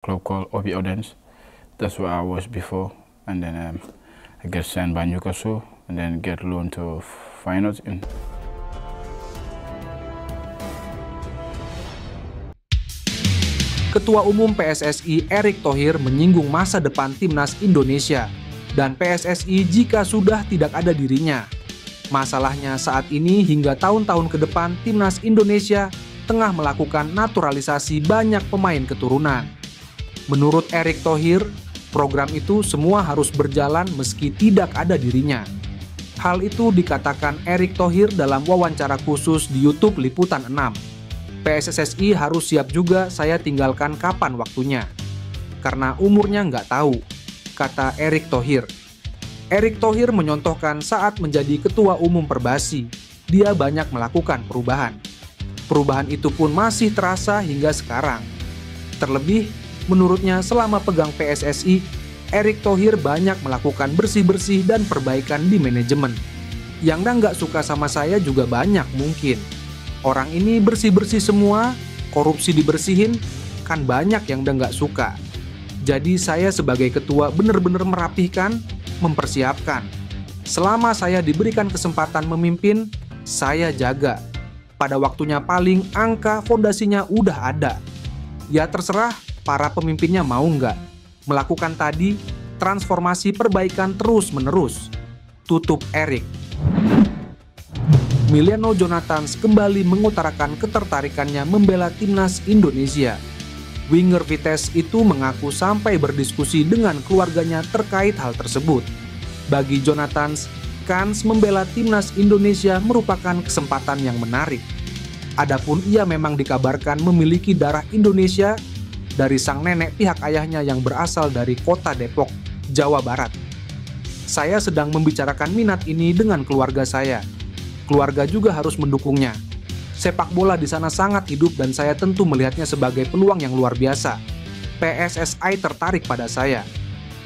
club called Obi Odense. That's where I was before, and then I get signed by Newcastle, and then get loaned to Feyenoord in. Ketua Umum PSSI Erick Thohir menyinggung masa depan timnas Indonesia dan PSSI jika sudah tidak ada dirinya. Masalahnya saat ini hingga tahun-tahun ke depan timnas Indonesia tengah melakukan naturalisasi banyak pemain keturunan. Menurut Erick Thohir, program itu semua harus berjalan meski tidak ada dirinya. Hal itu dikatakan Erick Thohir dalam wawancara khusus di YouTube Liputan 6. PSSI harus siap juga saya tinggalkan kapan waktunya. Karena umurnya nggak tahu, kata Erick Thohir. Erick Thohir menyontohkan saat menjadi ketua umum Perbasi, dia banyak melakukan perubahan. Perubahan itu pun masih terasa hingga sekarang. Terlebih, menurutnya selama pegang PSSI, Erick Thohir banyak melakukan bersih-bersih dan perbaikan di manajemen. Yang nggak suka sama saya juga banyak mungkin. Orang ini bersih-bersih semua, korupsi dibersihin, kan banyak yang udah nggak suka. Jadi saya sebagai ketua benar-benar merapihkan, mempersiapkan. Selama saya diberikan kesempatan memimpin, saya jaga. Pada waktunya paling angka fondasinya udah ada. Ya terserah para pemimpinnya mau nggak. Melakukan tadi, transformasi perbaikan terus-menerus. Tutup Erick. Emiliano Jonathans kembali mengutarakan ketertarikannya membela timnas Indonesia. Winger Vitesse itu mengaku sampai berdiskusi dengan keluarganya terkait hal tersebut. Bagi Jonathans, kans membela timnas Indonesia merupakan kesempatan yang menarik. Adapun ia memang dikabarkan memiliki darah Indonesia dari sang nenek pihak ayahnya yang berasal dari kota Depok, Jawa Barat. Saya sedang membicarakan minat ini dengan keluarga saya. Keluarga juga harus mendukungnya. Sepak bola di sana sangat hidup dan saya tentu melihatnya sebagai peluang yang luar biasa. PSSI tertarik pada saya.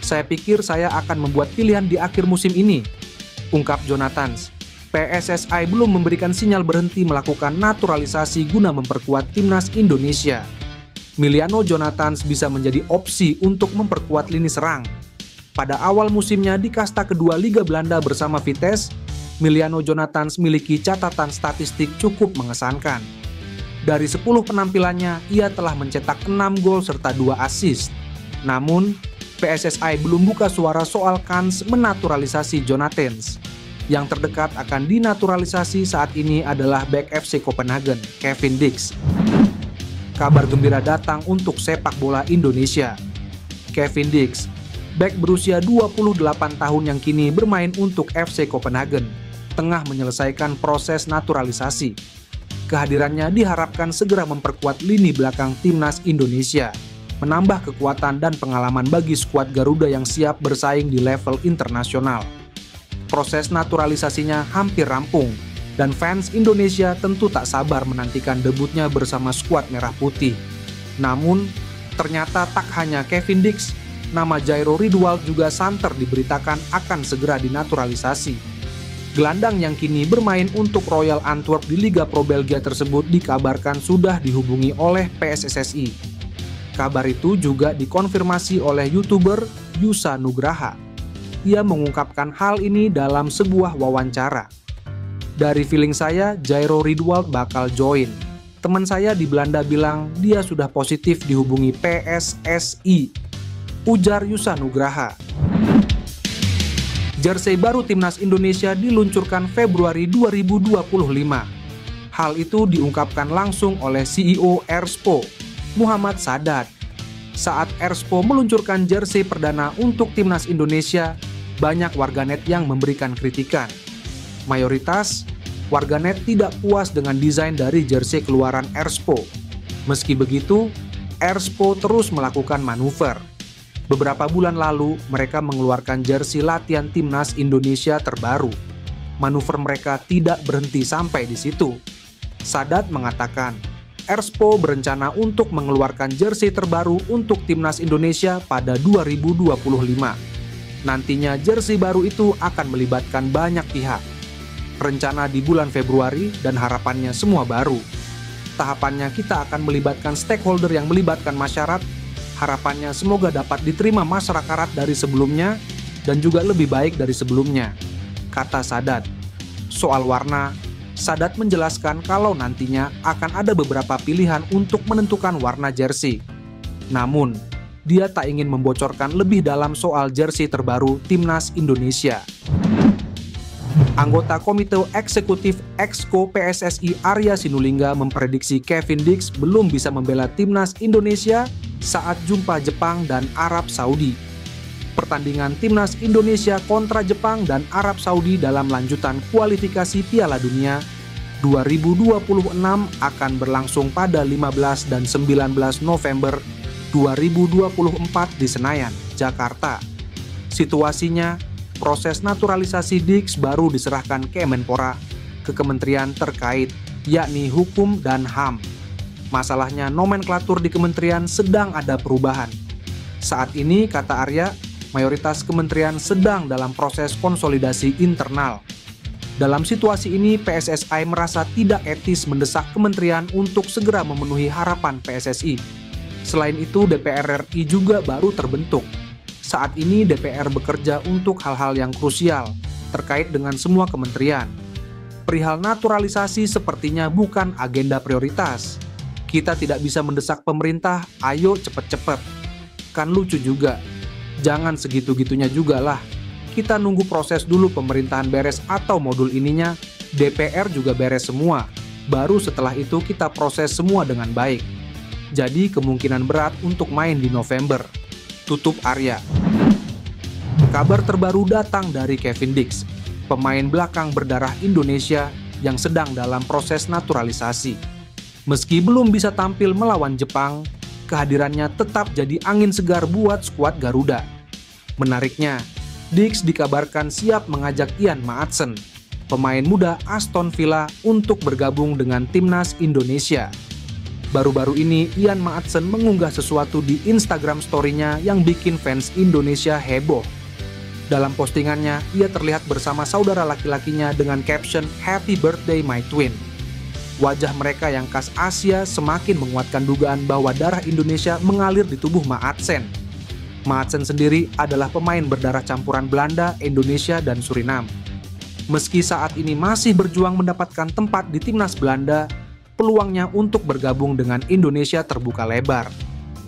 Saya pikir saya akan membuat pilihan di akhir musim ini, ungkap Jonathans. PSSI belum memberikan sinyal berhenti melakukan naturalisasi guna memperkuat timnas Indonesia. Emiliano Jonathans bisa menjadi opsi untuk memperkuat lini serang. Pada awal musimnya di kasta kedua Liga Belanda bersama Vitesse, Emiliano Jonathans memiliki catatan statistik cukup mengesankan. Dari 10 penampilannya, ia telah mencetak 6 gol serta 2 assist. Namun, PSSI belum buka suara soal kans menaturalisasi Jonathans. Yang terdekat akan dinaturalisasi saat ini adalah bek FC Copenhagen, Kevin Dix. Kabar gembira datang untuk sepak bola Indonesia. Kevin Dix, bek berusia 28 tahun yang kini bermain untuk FC Copenhagen, tengah menyelesaikan proses naturalisasi. Kehadirannya diharapkan segera memperkuat lini belakang timnas Indonesia, menambah kekuatan dan pengalaman bagi skuad Garuda yang siap bersaing di level internasional. Proses naturalisasinya hampir rampung, dan fans Indonesia tentu tak sabar menantikan debutnya bersama skuad Merah Putih. Namun, ternyata tak hanya Kevin Dix, nama Jairo Ridwald juga santer diberitakan akan segera dinaturalisasi. Gelandang yang kini bermain untuk Royal Antwerp di Liga Pro Belgia tersebut dikabarkan sudah dihubungi oleh PSSI. Kabar itu juga dikonfirmasi oleh YouTuber Yusa Nugraha. Ia mengungkapkan hal ini dalam sebuah wawancara. Dari feeling saya, Jairo Ridwald bakal join. Teman saya di Belanda bilang dia sudah positif dihubungi PSSI, ujar Yusa Nugraha. Jersey baru timnas Indonesia diluncurkan Februari 2025. Hal itu diungkapkan langsung oleh CEO Erspo, Muhammad Sadat. Saat Erspo meluncurkan jersey perdana untuk timnas Indonesia, banyak warganet yang memberikan kritikan. Mayoritas warganet tidak puas dengan desain dari jersey keluaran Erspo. Meski begitu, Erspo terus melakukan manuver. Beberapa bulan lalu, mereka mengeluarkan jersey latihan timnas Indonesia terbaru. Manuver mereka tidak berhenti sampai di situ. Sadat mengatakan, Erspo berencana untuk mengeluarkan jersey terbaru untuk timnas Indonesia pada 2025. Nantinya jersey baru itu akan melibatkan banyak pihak. Rencana di bulan Februari dan harapannya semua baru. Tahapannya kita akan melibatkan stakeholder yang melibatkan masyarakat, Harapannya semoga dapat diterima masyarakat dari sebelumnya dan juga lebih baik dari sebelumnya, kata Sadat. Soal warna, Sadat menjelaskan kalau nantinya akan ada beberapa pilihan untuk menentukan warna jersey. Namun, dia tak ingin membocorkan lebih dalam soal jersey terbaru Timnas Indonesia. Anggota Komite Eksekutif Exco PSSI Arya Sinulinga memprediksi Kevin Dix belum bisa membela Timnas Indonesia saat jumpa Jepang dan Arab Saudi. Pertandingan Timnas Indonesia kontra Jepang dan Arab Saudi dalam lanjutan kualifikasi Piala Dunia 2026 akan berlangsung pada 15 dan 19 November 2024 di Senayan, Jakarta. Situasinya, proses naturalisasi Dix baru diserahkan Kemenpora ke kementerian terkait, yakni Hukum dan HAM. Masalahnya nomenklatur di kementerian sedang ada perubahan. Saat ini, kata Arya, mayoritas kementerian sedang dalam proses konsolidasi internal. Dalam situasi ini, PSSI merasa tidak etis mendesak kementerian untuk segera memenuhi harapan PSSI. Selain itu, DPR RI juga baru terbentuk. Saat ini DPR bekerja untuk hal-hal yang krusial terkait dengan semua kementerian. Perihal naturalisasi sepertinya bukan agenda prioritas. Kita tidak bisa mendesak pemerintah, ayo cepet-cepet. Kan lucu juga. Jangan segitu-gitunya juga lah. Kita nunggu proses dulu pemerintahan beres atau modul ininya, DPR juga beres semua. Baru setelah itu kita proses semua dengan baik. Jadi kemungkinan berat untuk main di November. Tutup Arya. Kabar terbaru datang dari Kevin Dix, pemain belakang berdarah Indonesia yang sedang dalam proses naturalisasi. Meski belum bisa tampil melawan Jepang, kehadirannya tetap jadi angin segar buat skuad Garuda. Menariknya, Dix dikabarkan siap mengajak Ian Maatsen, pemain muda Aston Villa, untuk bergabung dengan Timnas Indonesia. Baru-baru ini, Ian Maatsen mengunggah sesuatu di Instagram story-nya yang bikin fans Indonesia heboh. Dalam postingannya, ia terlihat bersama saudara laki-lakinya dengan caption "Happy Birthday My Twin". Wajah mereka yang khas Asia semakin menguatkan dugaan bahwa darah Indonesia mengalir di tubuh Maatsen. Maatsen sendiri adalah pemain berdarah campuran Belanda, Indonesia, dan Suriname. Meski saat ini masih berjuang mendapatkan tempat di Timnas Belanda, peluangnya untuk bergabung dengan Indonesia terbuka lebar.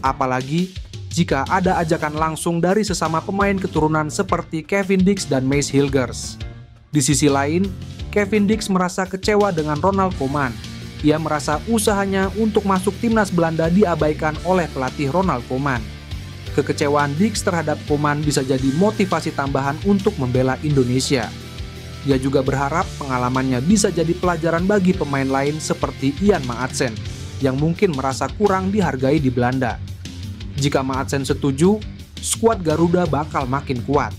Apalagi jika ada ajakan langsung dari sesama pemain keturunan seperti Kevin Dix dan Mace Hilgers. Di sisi lain, Kevin Dix merasa kecewa dengan Ronald Koeman. Ia merasa usahanya untuk masuk Timnas Belanda diabaikan oleh pelatih Ronald Koeman. Kekecewaan Dix terhadap Koeman bisa jadi motivasi tambahan untuk membela Indonesia. Ia juga berharap pengalamannya bisa jadi pelajaran bagi pemain lain seperti Ian Maatsen, yang mungkin merasa kurang dihargai di Belanda. Jika Maatsen setuju, skuad Garuda bakal makin kuat.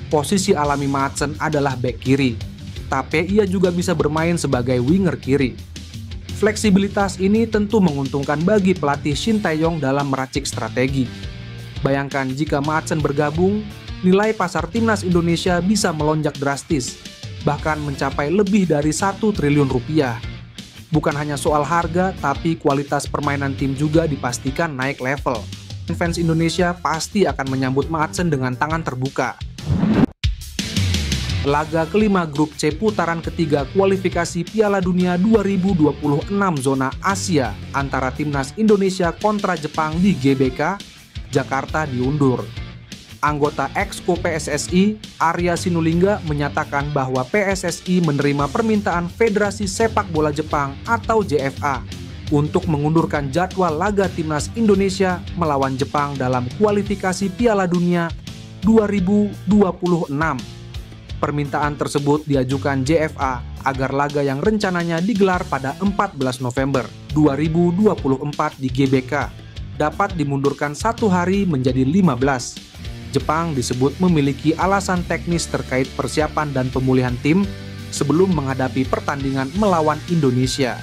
Posisi alami Maatsen adalah bek kiri, tapi ia juga bisa bermain sebagai winger kiri. Fleksibilitas ini tentu menguntungkan bagi pelatih Shin Tae-yong dalam meracik strategi. Bayangkan jika Maatsen bergabung, nilai pasar Timnas Indonesia bisa melonjak drastis, bahkan mencapai lebih dari 1 triliun rupiah. Bukan hanya soal harga, tapi kualitas permainan tim juga dipastikan naik level. Fans Indonesia pasti akan menyambut Maatsen dengan tangan terbuka. Laga kelima grup C putaran ketiga kualifikasi Piala Dunia 2026 zona Asia antara Timnas Indonesia kontra Jepang di GBK, Jakarta diundur. Anggota Exco PSSI, Arya Sinulinga, menyatakan bahwa PSSI menerima permintaan Federasi Sepak Bola Jepang atau JFA untuk mengundurkan jadwal laga Timnas Indonesia melawan Jepang dalam kualifikasi Piala Dunia 2026. Permintaan tersebut diajukan JFA agar laga yang rencananya digelar pada 14 November 2024 di GBK dapat dimundurkan 1 hari menjadi 15. Jepang disebut memiliki alasan teknis terkait persiapan dan pemulihan tim sebelum menghadapi pertandingan melawan Indonesia.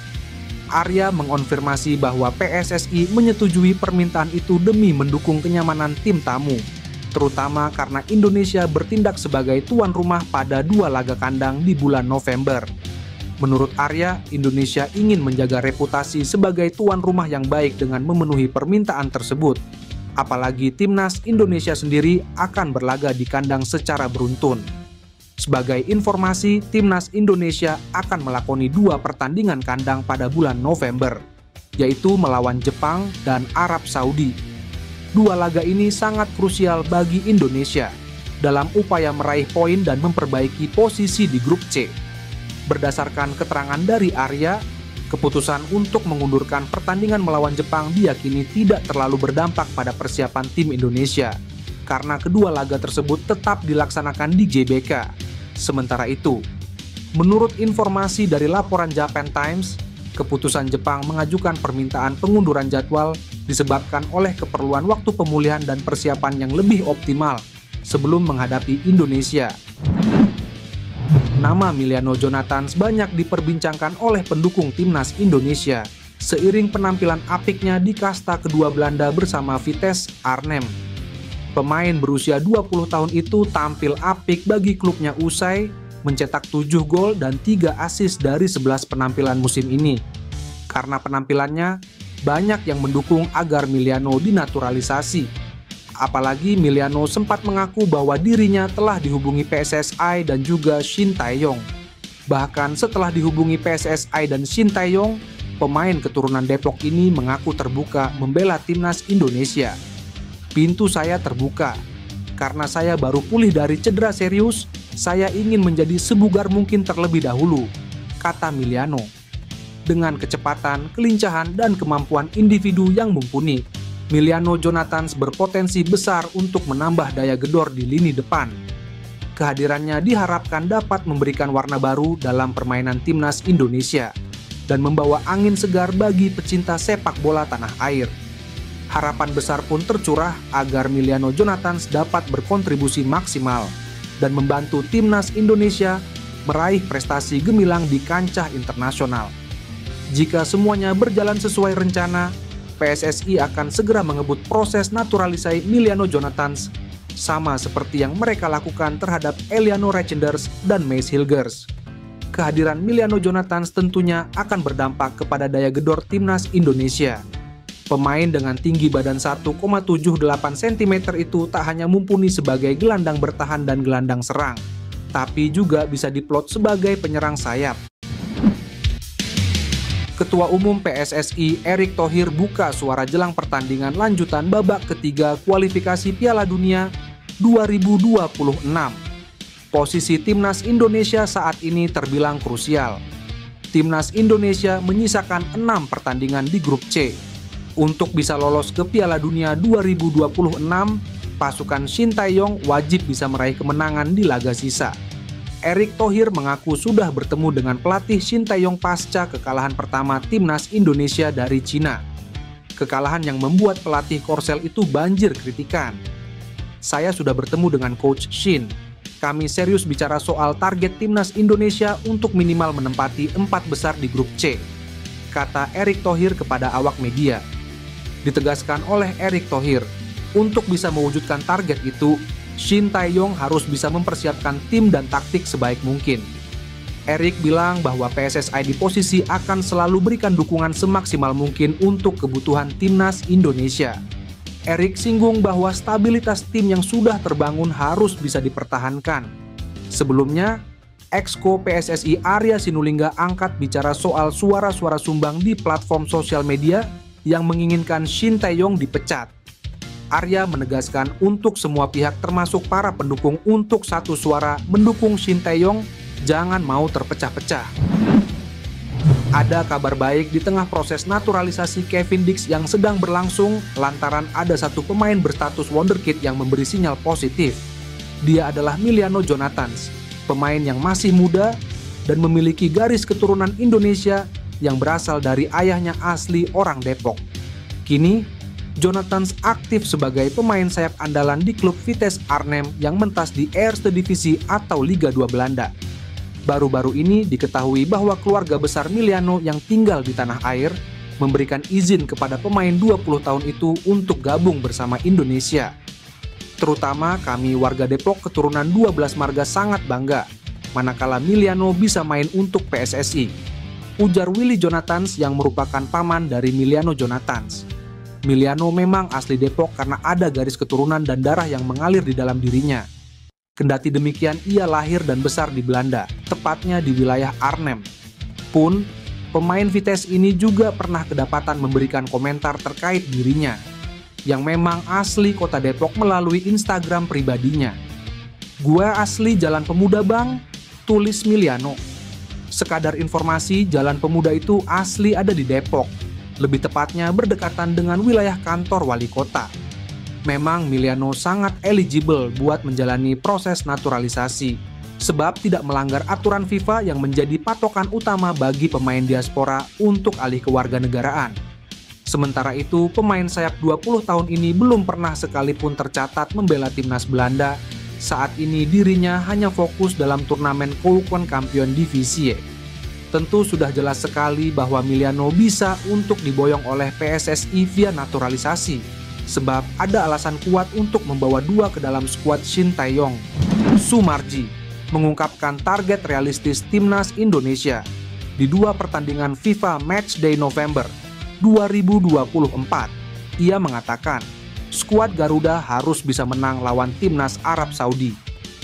Arya mengonfirmasi bahwa PSSI menyetujui permintaan itu demi mendukung kenyamanan tim tamu, terutama karena Indonesia bertindak sebagai tuan rumah pada 2 laga kandang di bulan November. Menurut Arya, Indonesia ingin menjaga reputasi sebagai tuan rumah yang baik dengan memenuhi permintaan tersebut. Apalagi timnas Indonesia sendiri akan berlaga di kandang secara beruntun. Sebagai informasi, timnas Indonesia akan melakoni 2 pertandingan kandang pada bulan November, yaitu melawan Jepang dan Arab Saudi. 2 laga ini sangat krusial bagi Indonesia dalam upaya meraih poin dan memperbaiki posisi di grup C. Berdasarkan keterangan dari Arya, keputusan untuk mengundurkan pertandingan melawan Jepang diyakini tidak terlalu berdampak pada persiapan tim Indonesia, karena kedua laga tersebut tetap dilaksanakan di GBK. Sementara itu, menurut informasi dari laporan Japan Times, keputusan Jepang mengajukan permintaan pengunduran jadwal disebabkan oleh keperluan waktu pemulihan dan persiapan yang lebih optimal sebelum menghadapi Indonesia. Nama Emiliano Jonathans banyak diperbincangkan oleh pendukung timnas Indonesia seiring penampilan apiknya di kasta kedua Belanda bersama Vitesse Arnhem. Pemain berusia 20 tahun itu tampil apik bagi klubnya usai mencetak 7 gol dan 3 assist dari 11 penampilan musim ini. Karena penampilannya, banyak yang mendukung agar Emiliano dinaturalisasi. Apalagi Emiliano sempat mengaku bahwa dirinya telah dihubungi PSSI dan juga Shin Tae-yong. Bahkan setelah dihubungi PSSI dan Shin Tae-yong, pemain keturunan Depok ini mengaku terbuka membela timnas Indonesia. Pintu saya terbuka. Karena saya baru pulih dari cedera serius, saya ingin menjadi sebugar mungkin terlebih dahulu, kata Emiliano. Dengan kecepatan, kelincahan, dan kemampuan individu yang mumpuni, Emiliano Jonathans berpotensi besar untuk menambah daya gedor di lini depan. Kehadirannya diharapkan dapat memberikan warna baru dalam permainan timnas Indonesia dan membawa angin segar bagi pecinta sepak bola tanah air. Harapan besar pun tercurah agar Emiliano Jonathans dapat berkontribusi maksimal dan membantu timnas Indonesia meraih prestasi gemilang di kancah internasional. Jika semuanya berjalan sesuai rencana, PSSI akan segera mengebut proses naturalisasi Emiliano Jonathans, sama seperti yang mereka lakukan terhadap Eliano Reijnders dan Mees Hilgers. Kehadiran Emiliano Jonathans tentunya akan berdampak kepada daya gedor timnas Indonesia. Pemain dengan tinggi badan 1,78 cm itu tak hanya mumpuni sebagai gelandang bertahan dan gelandang serang, tapi juga bisa diplot sebagai penyerang sayap. Ketua Umum PSSI Erick Thohir buka suara jelang pertandingan lanjutan babak ketiga kualifikasi Piala Dunia 2026. Posisi timnas Indonesia saat ini terbilang krusial. Timnas Indonesia menyisakan 6 pertandingan di grup C. Untuk bisa lolos ke Piala Dunia 2026, pasukan Shin Tae-yong wajib bisa meraih kemenangan di laga sisa. Erick Thohir mengaku sudah bertemu dengan pelatih Shin Tae-yong pasca kekalahan pertama timnas Indonesia dari Cina. Kekalahan yang membuat pelatih Korsel itu banjir kritikan. Saya sudah bertemu dengan Coach Shin. Kami serius bicara soal target timnas Indonesia untuk minimal menempati 4 besar di grup C, kata Erick Thohir kepada awak media. Ditegaskan oleh Erick Thohir, untuk bisa mewujudkan target itu, Shin Tae-yong harus bisa mempersiapkan tim dan taktik sebaik mungkin. Erick bilang bahwa PSSI di posisi akan selalu berikan dukungan semaksimal mungkin untuk kebutuhan timnas Indonesia. Erick singgung bahwa stabilitas tim yang sudah terbangun harus bisa dipertahankan. Sebelumnya, Exco PSSI Arya Sinulinga angkat bicara soal suara-suara sumbang di platform sosial media yang menginginkan Shin Tae-yong dipecat. Arya menegaskan untuk semua pihak termasuk para pendukung untuk satu suara mendukung Shin Tae-yong jangan mau terpecah-pecah. Ada kabar baik di tengah proses naturalisasi Kevin Dix yang sedang berlangsung lantaran ada satu pemain berstatus wonderkid yang memberi sinyal positif. Dia adalah Emiliano Jonathans, pemain yang masih muda dan memiliki garis keturunan Indonesia yang berasal dari ayahnya asli orang Depok. Kini, Jonathans aktif sebagai pemain sayap andalan di klub Vitesse Arnhem yang mentas di Eerste Divisie atau Liga 2 Belanda. Baru-baru ini diketahui bahwa keluarga besar Emiliano yang tinggal di tanah air memberikan izin kepada pemain 20 tahun itu untuk gabung bersama Indonesia. Terutama kami warga Depok keturunan 12 marga sangat bangga manakala Emiliano bisa main untuk PSSI, ujar Willy Jonathans yang merupakan paman dari Emiliano Jonathans. Miliano memang asli Depok karena ada garis keturunan dan darah yang mengalir di dalam dirinya. Kendati demikian, ia lahir dan besar di Belanda, tepatnya di wilayah Arnhem. Pun, pemain Vitesse ini juga pernah kedapatan memberikan komentar terkait dirinya, yang memang asli kota Depok melalui Instagram pribadinya. "Gua asli Jalan Pemuda bang," tulis Miliano. Sekadar informasi, Jalan Pemuda itu asli ada di Depok, lebih tepatnya berdekatan dengan wilayah kantor wali kota. Memang Miliano sangat eligible buat menjalani proses naturalisasi, sebab tidak melanggar aturan FIFA yang menjadi patokan utama bagi pemain diaspora untuk alih kewarganegaraan. Sementara itu, pemain sayap 20 tahun ini belum pernah sekalipun tercatat membela timnas Belanda. Saat ini dirinya hanya fokus dalam turnamen Keukenkampioen Divisie. Tentu sudah jelas sekali bahwa Miliano bisa untuk diboyong oleh PSSI via naturalisasi, sebab ada alasan kuat untuk membawa dua ke dalam skuad Shin Tae-yong. Sumarji mengungkapkan target realistis timnas Indonesia di dua pertandingan FIFA Matchday November 2024. Ia mengatakan, skuad Garuda harus bisa menang lawan timnas Arab Saudi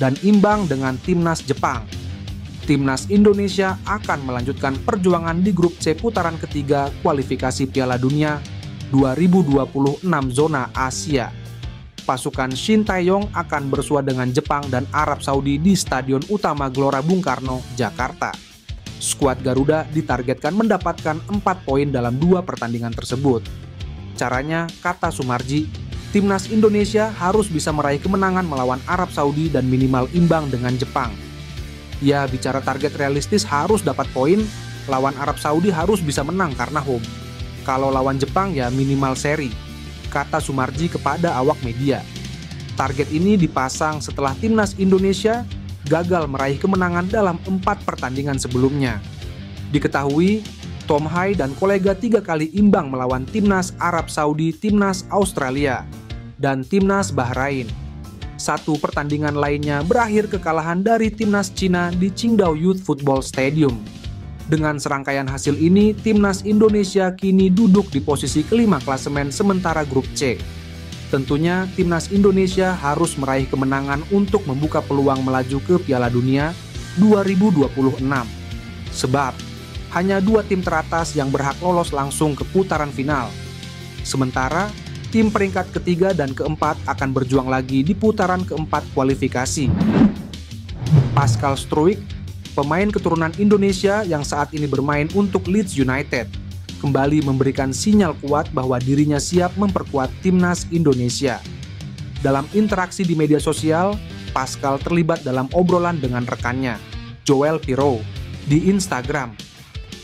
dan imbang dengan timnas Jepang. Timnas Indonesia akan melanjutkan perjuangan di grup C putaran ketiga kualifikasi Piala Dunia 2026 zona Asia. Pasukan Shin Tae-yong akan bersua dengan Jepang dan Arab Saudi di Stadion Utama Gelora Bung Karno, Jakarta. Skuad Garuda ditargetkan mendapatkan 4 poin dalam 2 pertandingan tersebut. Caranya, kata Sumarji, timnas Indonesia harus bisa meraih kemenangan melawan Arab Saudi dan minimal imbang dengan Jepang. Ya, bicara target realistis harus dapat poin, lawan Arab Saudi harus bisa menang karena home. Kalau lawan Jepang ya minimal seri, kata Sumarji kepada awak media. Target ini dipasang setelah timnas Indonesia gagal meraih kemenangan dalam 4 pertandingan sebelumnya. Diketahui, Tom Hai dan kolega 3 kali imbang melawan timnas Arab Saudi, timnas Australia, dan timnas Bahrain. 1 pertandingan lainnya berakhir kekalahan dari timnas Cina di Qingdao Youth Football Stadium. Dengan serangkaian hasil ini, timnas Indonesia kini duduk di posisi kelima klasemen sementara grup C. Tentunya, timnas Indonesia harus meraih kemenangan untuk membuka peluang melaju ke Piala Dunia 2026. Sebab, hanya 2 tim teratas yang berhak lolos langsung ke putaran final. Sementara, tim peringkat ketiga dan keempat akan berjuang lagi di putaran keempat kualifikasi. Pascal Struijk, pemain keturunan Indonesia yang saat ini bermain untuk Leeds United, kembali memberikan sinyal kuat bahwa dirinya siap memperkuat timnas Indonesia. Dalam interaksi di media sosial, Pascal terlibat dalam obrolan dengan rekannya, Joel Piroe, di Instagram.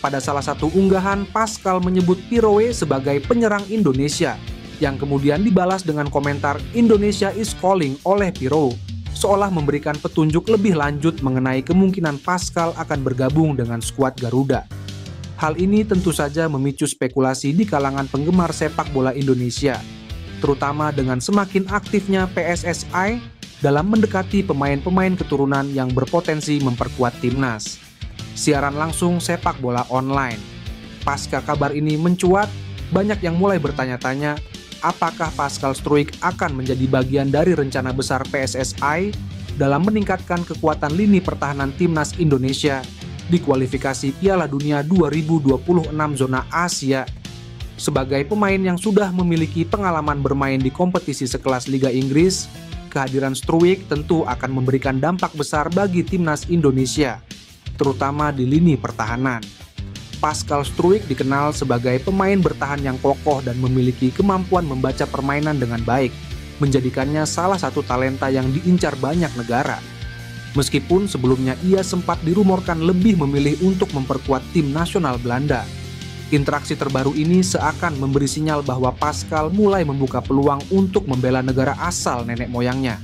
Pada salah satu unggahan, Pascal menyebut Piroe sebagai penyerang Indonesia, yang kemudian dibalas dengan komentar "Indonesia is calling" oleh Piroe, seolah memberikan petunjuk lebih lanjut mengenai kemungkinan Pascal akan bergabung dengan skuad Garuda. Hal ini tentu saja memicu spekulasi di kalangan penggemar sepak bola Indonesia, terutama dengan semakin aktifnya PSSI dalam mendekati pemain-pemain keturunan yang berpotensi memperkuat timnas. Siaran langsung sepak bola online. Pasca kabar ini mencuat, banyak yang mulai bertanya-tanya, apakah Pascal Struijk akan menjadi bagian dari rencana besar PSSI dalam meningkatkan kekuatan lini pertahanan timnas Indonesia di kualifikasi Piala Dunia 2026 zona Asia. Sebagai pemain yang sudah memiliki pengalaman bermain di kompetisi sekelas Liga Inggris, kehadiran Struijk tentu akan memberikan dampak besar bagi timnas Indonesia, terutama di lini pertahanan. Pascal Struijk dikenal sebagai pemain bertahan yang kokoh dan memiliki kemampuan membaca permainan dengan baik, menjadikannya salah satu talenta yang diincar banyak negara. Meskipun sebelumnya ia sempat dirumorkan lebih memilih untuk memperkuat tim nasional Belanda. Interaksi terbaru ini seakan memberi sinyal bahwa Pascal mulai membuka peluang untuk membela negara asal nenek moyangnya.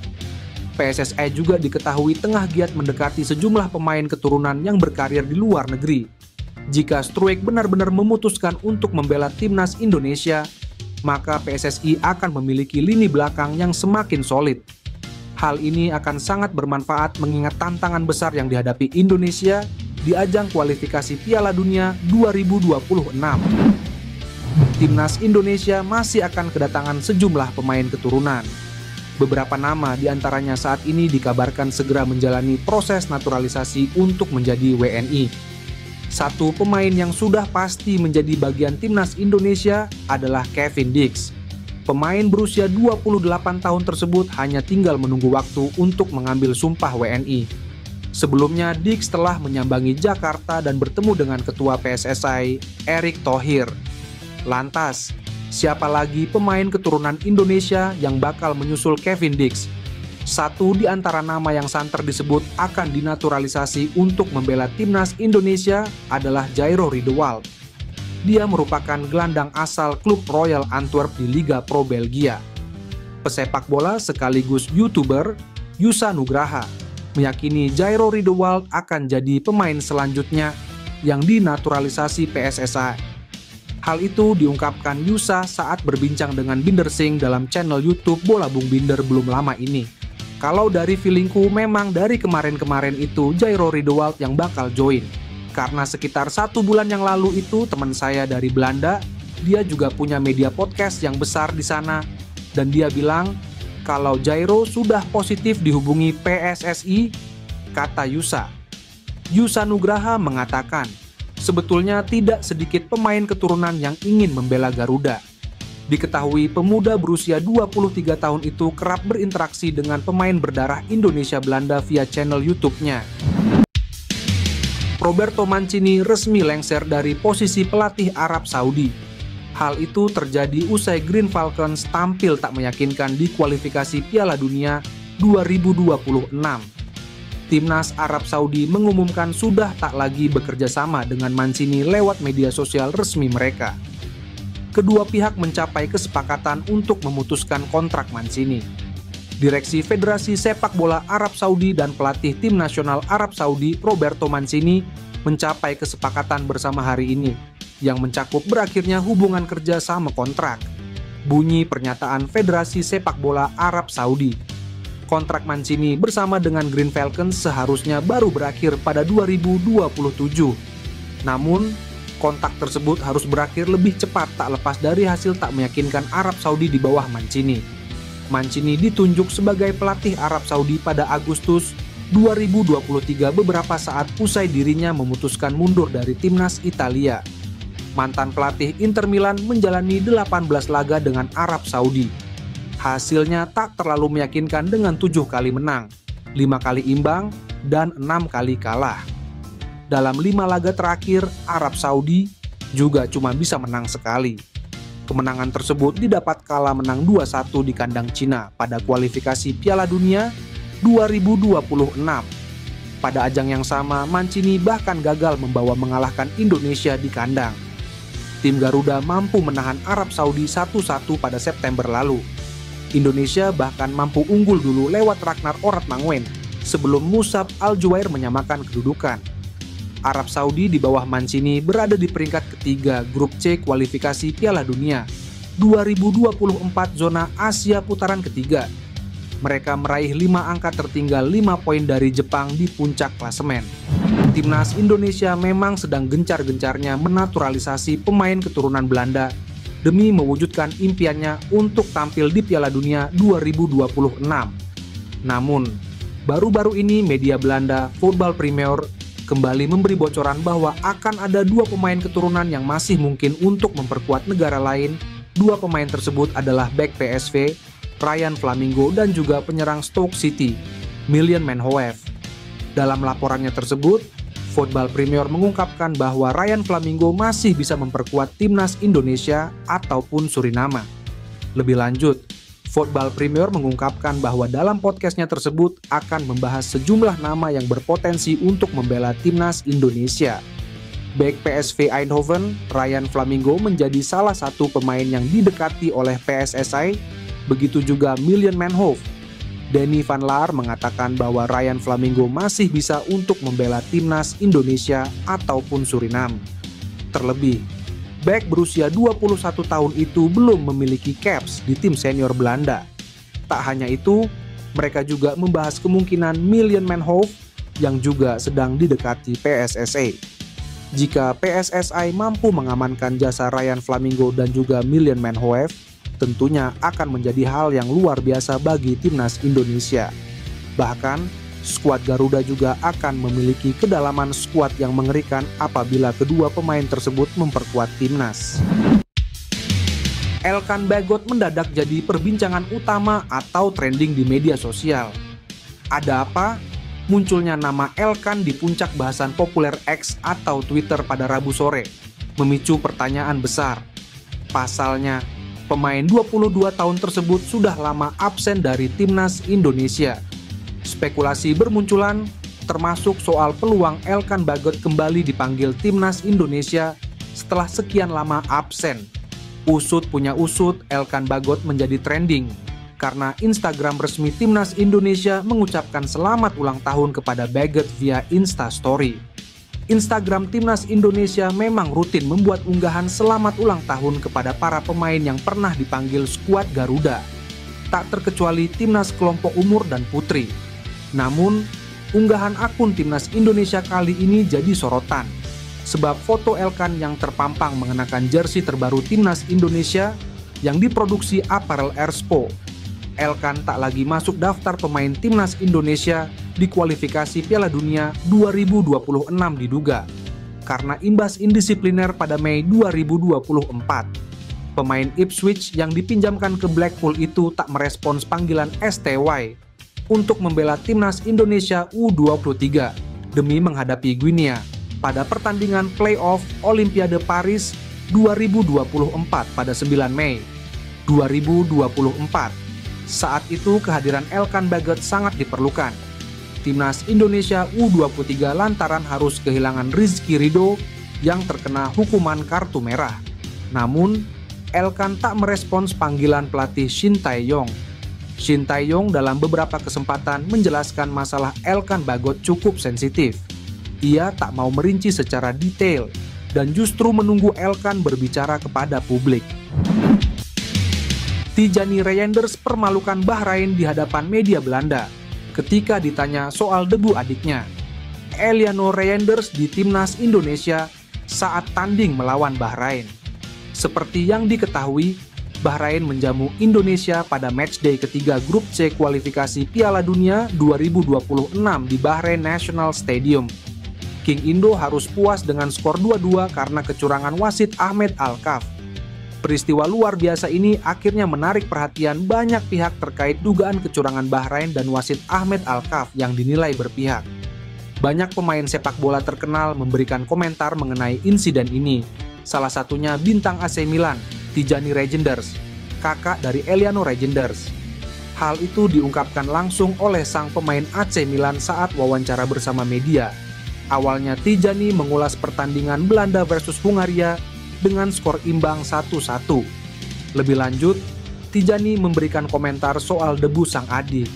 PSSI juga diketahui tengah giat mendekati sejumlah pemain keturunan yang berkarir di luar negeri. Jika Struijk benar-benar memutuskan untuk membela timnas Indonesia, maka PSSI akan memiliki lini belakang yang semakin solid. Hal ini akan sangat bermanfaat mengingat tantangan besar yang dihadapi Indonesia di ajang kualifikasi Piala Dunia 2026. Timnas Indonesia masih akan kedatangan sejumlah pemain keturunan. Beberapa nama diantaranya saat ini dikabarkan segera menjalani proses naturalisasi untuk menjadi WNI. Satu pemain yang sudah pasti menjadi bagian Timnas Indonesia adalah Kevin Dix. Pemain berusia 28 tahun tersebut hanya tinggal menunggu waktu untuk mengambil sumpah WNI. Sebelumnya, Dix telah menyambangi Jakarta dan bertemu dengan Ketua PSSI, Erick Thohir. Lantas, siapa lagi pemain keturunan Indonesia yang bakal menyusul Kevin Dix? Satu di antara nama yang santer disebut akan dinaturalisasi untuk membela Timnas Indonesia adalah Jairo Riedewald. Dia merupakan gelandang asal klub Royal Antwerp di Liga Pro Belgia. Pesepak bola sekaligus YouTuber Yusa Nugraha meyakini Jairo Riedewald akan jadi pemain selanjutnya yang dinaturalisasi PSSI. Hal itu diungkapkan Yusa saat berbincang dengan Binder Singh dalam channel YouTube Bola Bung Binder belum lama ini. Kalau dari feelingku memang dari kemarin-kemarin itu Jairo Riedewald yang bakal join. Karena sekitar 1 bulan yang lalu itu teman saya dari Belanda, dia juga punya media podcast yang besar di sana. Dan dia bilang kalau Jairo sudah positif dihubungi PSSI, kata Yusa. Yusa Nugraha mengatakan, sebetulnya tidak sedikit pemain keturunan yang ingin membela Garuda. Diketahui pemuda berusia 23 tahun itu kerap berinteraksi dengan pemain berdarah Indonesia Belanda via channel YouTube-nya. Roberto Mancini resmi lengser dari posisi pelatih Arab Saudi. Hal itu terjadi usai Green Falcons tampil tak meyakinkan di kualifikasi Piala Dunia 2026. Timnas Arab Saudi mengumumkan sudah tak lagi bekerja sama dengan Mancini lewat media sosial resmi mereka. Kedua pihak mencapai kesepakatan untuk memutuskan kontrak Mancini. Direksi Federasi Sepak Bola Arab Saudi dan pelatih Tim Nasional Arab Saudi Roberto Mancini mencapai kesepakatan bersama hari ini yang mencakup berakhirnya hubungan kerja sama kontrak. Bunyi pernyataan Federasi Sepak Bola Arab Saudi. Kontrak Mancini bersama dengan Green Falcons seharusnya baru berakhir pada 2027. Namun, kontrak tersebut harus berakhir lebih cepat tak lepas dari hasil tak meyakinkan Arab Saudi di bawah Mancini. Mancini ditunjuk sebagai pelatih Arab Saudi pada Agustus 2023 beberapa saat usai dirinya memutuskan mundur dari timnas Italia. Mantan pelatih Inter Milan menjalani 18 laga dengan Arab Saudi. Hasilnya tak terlalu meyakinkan dengan 7 kali menang, 5 kali imbang, dan 6 kali kalah. Dalam 5 laga terakhir, Arab Saudi juga cuma bisa menang sekali. Kemenangan tersebut didapat kala menang 2-1 di kandang Cina pada kualifikasi Piala Dunia 2026. Pada ajang yang sama, Mancini bahkan gagal membawa mengalahkan Indonesia di kandang. Tim Garuda mampu menahan Arab Saudi 1-1 pada September lalu. Indonesia bahkan mampu unggul dulu lewat Ragnar Orat Mangwen sebelum Musab Al-Juwair menyamakan kedudukan. Arab Saudi di bawah Mancini berada di peringkat ketiga grup C kualifikasi Piala Dunia 2024 zona Asia putaran ketiga. Mereka meraih 5 angka tertinggal 5 poin dari Jepang di puncak klasemen. Timnas Indonesia memang sedang gencar-gencarnya menaturalisasi pemain keturunan Belanda demi mewujudkan impiannya untuk tampil di Piala Dunia 2026. Namun, baru-baru ini media Belanda Voetbal Premier kembali memberi bocoran bahwa akan ada 2 pemain keturunan yang masih mungkin untuk memperkuat negara lain. 2 pemain tersebut adalah bek PSV, Ryan Flamingo, dan juga penyerang Stoke City, Miljan Manhoef. Dalam laporannya tersebut, Voetbal Premier mengungkapkan bahwa Ryan Flamingo masih bisa memperkuat timnas Indonesia ataupun Suriname. Lebih lanjut, Voetbal Premier mengungkapkan bahwa dalam podcastnya tersebut akan membahas sejumlah nama yang berpotensi untuk membela timnas Indonesia. Bek PSV Eindhoven, Ryan Flamingo menjadi salah satu pemain yang didekati oleh PSSI, begitu juga Miljan Manhoef. Danny van Laar mengatakan bahwa Ryan Flamingo masih bisa untuk membela timnas Indonesia ataupun Suriname. Terlebih, bek berusia 21 tahun itu belum memiliki caps di tim senior Belanda. Tak hanya itu, mereka juga membahas kemungkinan Miljan Manhoef yang juga sedang didekati PSSI. Jika PSSI mampu mengamankan jasa Ryan Flamingo dan juga Million Man Hoev, tentunya akan menjadi hal yang luar biasa bagi timnas Indonesia. Bahkan, skuad Garuda juga akan memiliki kedalaman skuad yang mengerikan apabila kedua pemain tersebut memperkuat timnas. Elkan Bagot mendadak jadi perbincangan utama atau trending di media sosial. Ada apa? Munculnya nama Elkan di puncak bahasan populer X atau Twitter pada Rabu sore, memicu pertanyaan besar. Pasalnya, pemain 22 tahun tersebut sudah lama absen dari timnas Indonesia. Spekulasi bermunculan, termasuk soal peluang Elkan Bagot kembali dipanggil timnas Indonesia setelah sekian lama absen. Usut punya usut, Elkan Bagot menjadi trending karena Instagram resmi timnas Indonesia mengucapkan selamat ulang tahun kepada Bagot via Instastory. Instagram timnas Indonesia memang rutin membuat unggahan selamat ulang tahun kepada para pemain yang pernah dipanggil skuad Garuda, tak terkecuali timnas kelompok umur dan putri. Namun, unggahan akun timnas Indonesia kali ini jadi sorotan, sebab foto Elkan yang terpampang mengenakan jersey terbaru timnas Indonesia yang diproduksi Apparel Erspo. Elkan tak lagi masuk daftar pemain timnas Indonesia di kualifikasi Piala Dunia 2026 diduga, karena imbas indisipliner pada Mei 2024. Pemain Ipswich yang dipinjamkan ke Blackpool itu tak merespons panggilan STY untuk membela timnas Indonesia U23 demi menghadapi Guinea pada pertandingan playoff Olimpiade Paris 2024 pada 9 Mei 2024. Saat itu kehadiran Elkan Bagot sangat diperlukan. Timnas Indonesia U23 lantaran harus kehilangan Rizky Ridho yang terkena hukuman kartu merah. Namun, Elkan tak merespons panggilan pelatih Shin Tae-yong. Shin Tae-yong dalam beberapa kesempatan menjelaskan masalah Elkan Bagot cukup sensitif. Ia tak mau merinci secara detail dan justru menunggu Elkan berbicara kepada publik. Tijani Reijnders permalukan Bahrain di hadapan media Belanda ketika ditanya soal debu adiknya, Eliano Reijnders di timnas Indonesia saat tanding melawan Bahrain. Seperti yang diketahui, Bahrain menjamu Indonesia pada matchday ketiga grup C kualifikasi Piala Dunia 2026 di Bahrain National Stadium. King Indo harus puas dengan skor 2-2 karena kecurangan wasit Ahmed Al-Kaf. Peristiwa luar biasa ini akhirnya menarik perhatian banyak pihak terkait dugaan kecurangan Bahrain dan wasit Ahmed Al-Kaf yang dinilai berpihak. Banyak pemain sepak bola terkenal memberikan komentar mengenai insiden ini. Salah satunya bintang AC Milan, Tijani Reijnders, kakak dari Eliano Reijnders. Hal itu diungkapkan langsung oleh sang pemain AC Milan saat wawancara bersama media. Awalnya Tijani mengulas pertandingan Belanda versus Hungaria dengan skor imbang 1-1. Lebih lanjut, Tijani memberikan komentar soal debu sang adik,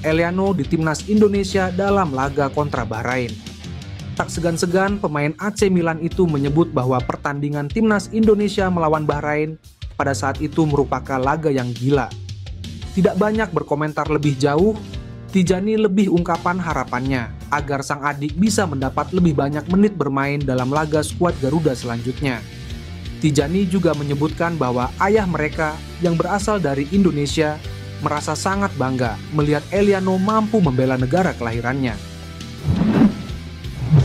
Eliano di timnas Indonesia dalam laga kontra Bahrain. Tak segan-segan pemain AC Milan itu menyebut bahwa pertandingan timnas Indonesia melawan Bahrain pada saat itu merupakan laga yang gila. Tidak banyak berkomentar lebih jauh, Tijani lebih ungkapan harapannya agar sang adik bisa mendapat lebih banyak menit bermain dalam laga skuad Garuda selanjutnya. Tijani juga menyebutkan bahwa ayah mereka yang berasal dari Indonesia merasa sangat bangga melihat Eliano mampu membela negara kelahirannya.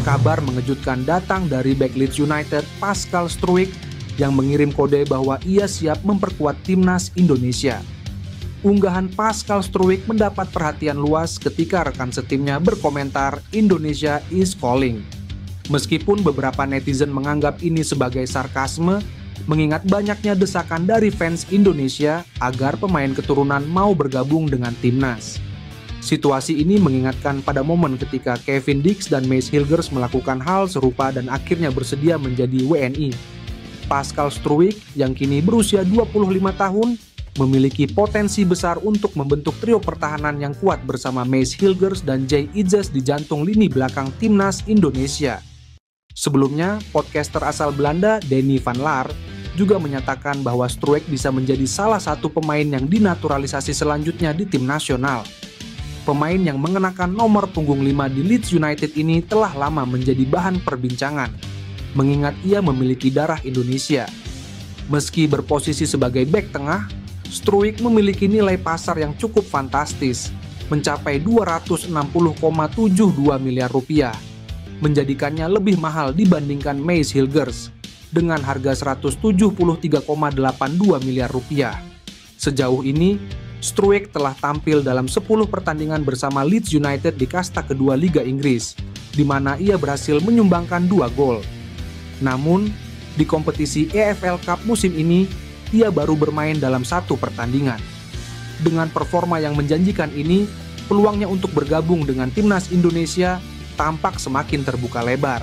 Kabar mengejutkan datang dari bek Leeds United Pascal Struijk yang mengirim kode bahwa ia siap memperkuat timnas Indonesia. Unggahan Pascal Struijk mendapat perhatian luas ketika rekan setimnya berkomentar Indonesia is calling. Meskipun beberapa netizen menganggap ini sebagai sarkasme, mengingat banyaknya desakan dari fans Indonesia agar pemain keturunan mau bergabung dengan timnas. Situasi ini mengingatkan pada momen ketika Kevin Dix dan Mace Hilgers melakukan hal serupa dan akhirnya bersedia menjadi WNI. Pascal Struijk yang kini berusia 25 tahun memiliki potensi besar untuk membentuk trio pertahanan yang kuat bersama Mace Hilgers dan Jay Idzes di jantung lini belakang timnas Indonesia. Sebelumnya, podcaster asal Belanda Denny van Laar juga menyatakan bahwa Struijk bisa menjadi salah satu pemain yang dinaturalisasi selanjutnya di tim nasional. Pemain yang mengenakan nomor punggung 5 di Leeds United ini telah lama menjadi bahan perbincangan. mengingat ia memiliki darah Indonesia. Meski berposisi sebagai bek tengah, Struijk memiliki nilai pasar yang cukup fantastis, mencapai 260,72 miliar rupiah, menjadikannya lebih mahal dibandingkan Maes Hilgers dengan harga 173,82 miliar rupiah. Sejauh ini, Struijk telah tampil dalam 10 pertandingan bersama Leeds United di kasta kedua Liga Inggris, di mana ia berhasil menyumbangkan 2 gol. Namun, di kompetisi EFL Cup musim ini, ia baru bermain dalam 1 pertandingan. Dengan performa yang menjanjikan ini, peluangnya untuk bergabung dengan timnas Indonesia tampak semakin terbuka lebar.